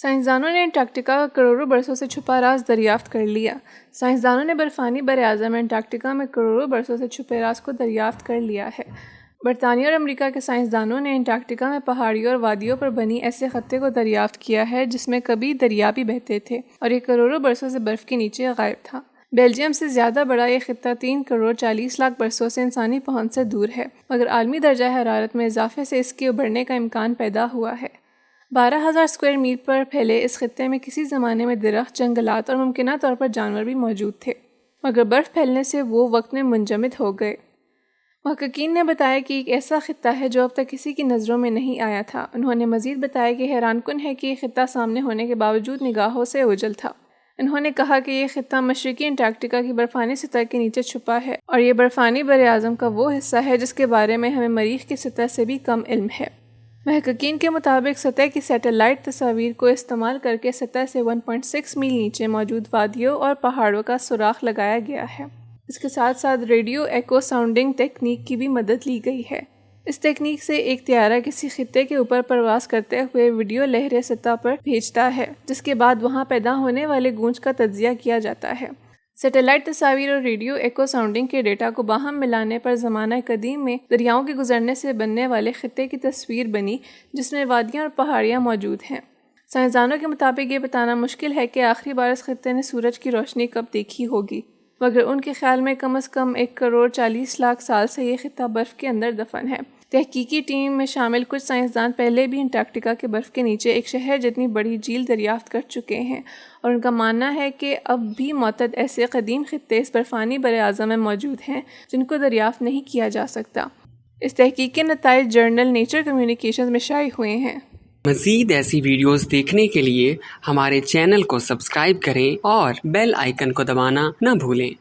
سائنسدانوں نے انٹارکٹیکا کا کروڑوں برسوں سے چھپا راز دریافت کر لیا۔ سائنسدانوں نے برفانی براعظم انٹارکٹیکا میں کروڑوں برسوں سے چھپے راز کو دریافت کر لیا ہے۔ برطانیہ اور امریکہ کے سائنسدانوں نے انٹارکٹیکا میں پہاڑیوں اور وادیوں پر بنی ایسے خطے کو دریافت کیا ہے جس میں کبھی دریا بھی بہتے تھے اور یہ کروڑوں برسوں سے برف کے نیچے غائب تھا۔ بیلجیم سے زیادہ بڑا یہ خطہ 3 کروڑ 40 لاکھ برسوں سے انسانی پہنچ سے دور ہے، مگر عالمی درجہ حرارت میں اضافے سے اس کے ابھرنے کا امکان پیدا ہوا ہے۔ 12,000 اسکوائر میل پر پھیلے اس خطے میں کسی زمانے میں درخت، جنگلات اور ممکنہ طور پر جانور بھی موجود تھے، مگر برف پھیلنے سے وہ وقت میں منجمد ہو گئے۔ محققین نے بتایا کہ ایک ایسا خطہ ہے جو اب تک کسی کی نظروں میں نہیں آیا تھا۔ انہوں نے مزید بتایا کہ حیران کن ہے کہ یہ خطہ سامنے ہونے کے باوجود نگاہوں سے اوجھل تھا۔ انہوں نے کہا کہ یہ خطہ مشرقی انٹارکٹیکا کی برفانی سطح کے نیچے چھپا ہے اور یہ برفانی براعظم کا وہ حصہ ہے جس کے بارے میں ہمیں مریخ کی سطح سے بھی کم علم ہے۔ محققین کے مطابق سطح کی سیٹلائٹ تصاویر کو استعمال کر کے سطح سے 1.6 میل نیچے موجود وادیوں اور پہاڑوں کا سراغ لگایا گیا ہے۔ اس کے ساتھ ساتھ ریڈیو ایکو ساؤنڈنگ تکنیک کی بھی مدد لی گئی ہے۔ اس تکنیک سے ایک طیارہ کسی خطے کے اوپر پرواز کرتے ہوئے ویڈیو لہریں سطح پر بھیجتا ہے، جس کے بعد وہاں پیدا ہونے والے گونج کا تجزیہ کیا جاتا ہے۔ سیٹلائٹ تصاویر اور ریڈیو ایکو ساؤنڈنگ کے ڈیٹا کو باہم ملانے پر زمانہ قدیم میں دریاؤں کے گزرنے سے بننے والے خطے کی تصویر بنی جس میں وادیاں اور پہاڑیاں موجود ہیں۔ سائنسدانوں کے مطابق یہ بتانا مشکل ہے کہ آخری بار اس خطے نے سورج کی روشنی کب دیکھی ہوگی، مگر ان کے خیال میں کم از کم 1 کروڑ 40 لاکھ سال سے یہ خطہ برف کے اندر دفن ہے۔ تحقیقی ٹیم میں شامل کچھ سائنسدان پہلے بھی انٹارکٹیکا کے برف کے نیچے ایک شہر جتنی بڑی جھیل دریافت کر چکے ہیں اور ان کا ماننا ہے کہ اب بھی معتد ایسے قدیم خطے اس برفانی براعظم میں موجود ہیں جن کو دریافت نہیں کیا جا سکتا۔ اس تحقیق کے نتائج جرنل نیچر کمیونیکیشنز میں شائع ہوئے ہیں۔ مزید ایسی ویڈیوز دیکھنے کے لیے ہمارے چینل کو سبسکرائب کریں اور بیل آئیکن کو دبانا نہ بھولیں۔